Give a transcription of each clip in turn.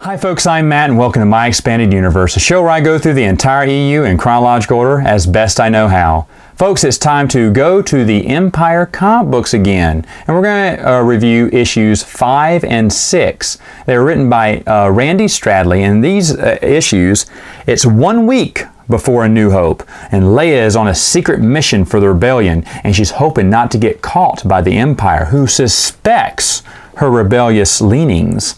Hi folks, I'm Matt and welcome to My Expanded Universe, a show where I go through the entire EU in chronological order as best I know how. Folks, it's time to go to the Empire comic books again, and we're going to review issues 5 and 6. They're written by Randy Stradley, and these issues, it's 1 week before A New Hope, and Leia is on a secret mission for the rebellion, and she's hoping not to get caught by the Empire, who suspects her rebellious leanings.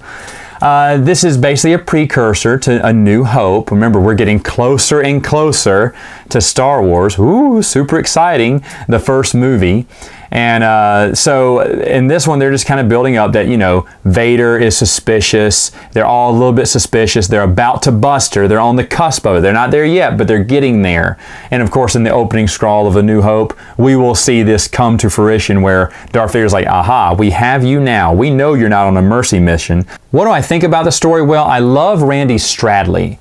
This is basically a precursor to A New Hope. Remember, we're getting closer and closer to Star Wars. Ooh, super exciting, the first movie. And so in this one, they're just kind of building up that, you know, Vader is suspicious. They're all a little bit suspicious. They're about to bust her. They're on the cusp of it. They're not there yet, but they're getting there. And of course, in the opening scroll of A New Hope, we will see this come to fruition where Darth Vader's like, aha, we have you now. We know you're not on a mercy mission. What do I think about the story? Well, I love Randy Stradley.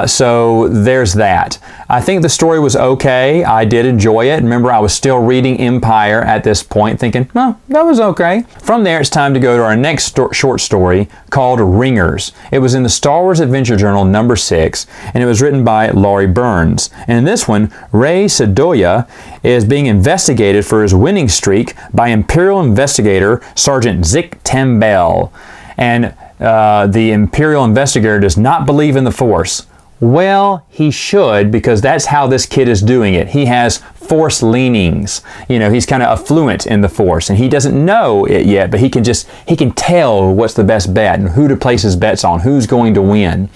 So there's that. I think the story was okay. I did enjoy it. Remember, I was still reading Empire at this point, thinking, well, that was okay. From there, it's time to go to our next short story called Ringers. It was in the Star Wars Adventure Journal number 6, and it was written by Laurie Burns. And in this one, Ray Sedoya is being investigated for his winning streak by Imperial investigator Sergeant Zik Tambell. And the Imperial investigator does not believe in the Force. Well, he should, because that's how this kid is doing it. He has Force leanings. You know, he's kind of affluent in the Force, and he doesn't know it yet, but he can tell what's the best bet and who to place his bets on, who's going to win.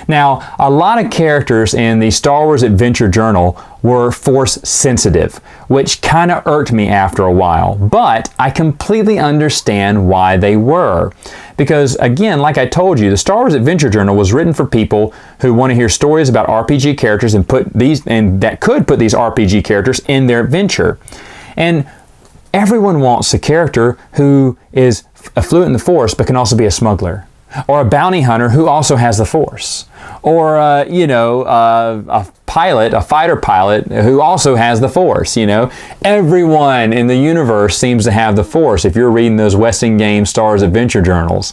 Now, a lot of characters in the Star Wars Adventure Journal were Force sensitive, which kind of irked me after a while, but I completely understand why they were. Because again, like I told you, the Star Wars Adventure Journal was written for people who want to hear stories about RPG characters and that could put these RPG characters in their adventure. And everyone wants a character who is affluent in the Force but can also be a smuggler, or a bounty hunter who also has the Force, or a pilot, a fighter pilot who also has the Force. You know, everyone in the universe seems to have the Force if you're reading those Weston Games Star Wars Adventure Journals.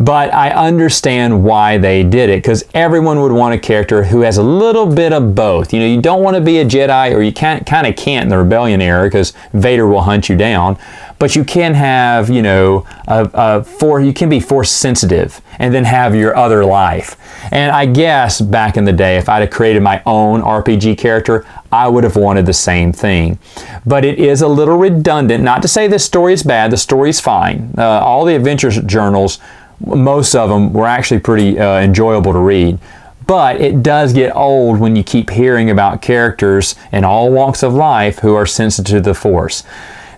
But I understand why they did it, because everyone would want a character who has a little bit of both. You know, you don't want to be a Jedi, or you kind of can't in the Rebellion era because Vader will hunt you down. But you can have, you know, you can be Force sensitive and then have your other life. And I guess back in the day, if I'd have created my own RPG character, I would have wanted the same thing. But it is a little redundant. Not to say this story is bad. The story's fine. All the adventure journals, most of them were actually pretty enjoyable to read. But it does get old when you keep hearing about characters in all walks of life who are sensitive to the Force.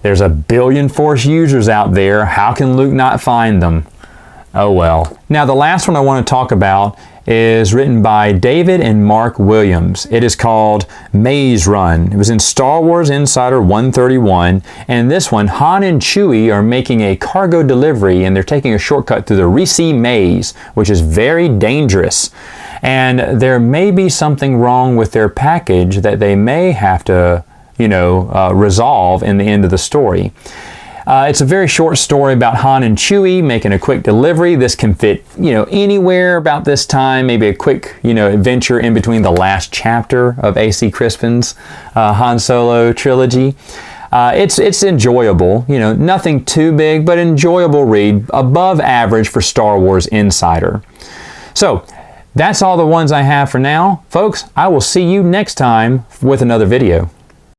There's a billion Force users out there. How can Luke not find them? Oh well. Now the last one I want to talk about is written by David and Mark Williams. It is called Maze Run. It was in Star Wars Insider 131, and this one, Han and Chewie are making a cargo delivery, and they're taking a shortcut through the Risi Maze, which is very dangerous. And there may be something wrong with their package that they may have to resolve in the end of the story. It's a very short story about Han and Chewie making a quick delivery. This can fit, anywhere about this time, maybe a quick, adventure in between the last chapter of A.C. Crispin's Han Solo trilogy. It's enjoyable, nothing too big, but enjoyable read, above average for Star Wars Insider. So, that's all the ones I have for now. Folks, I will see you next time with another video.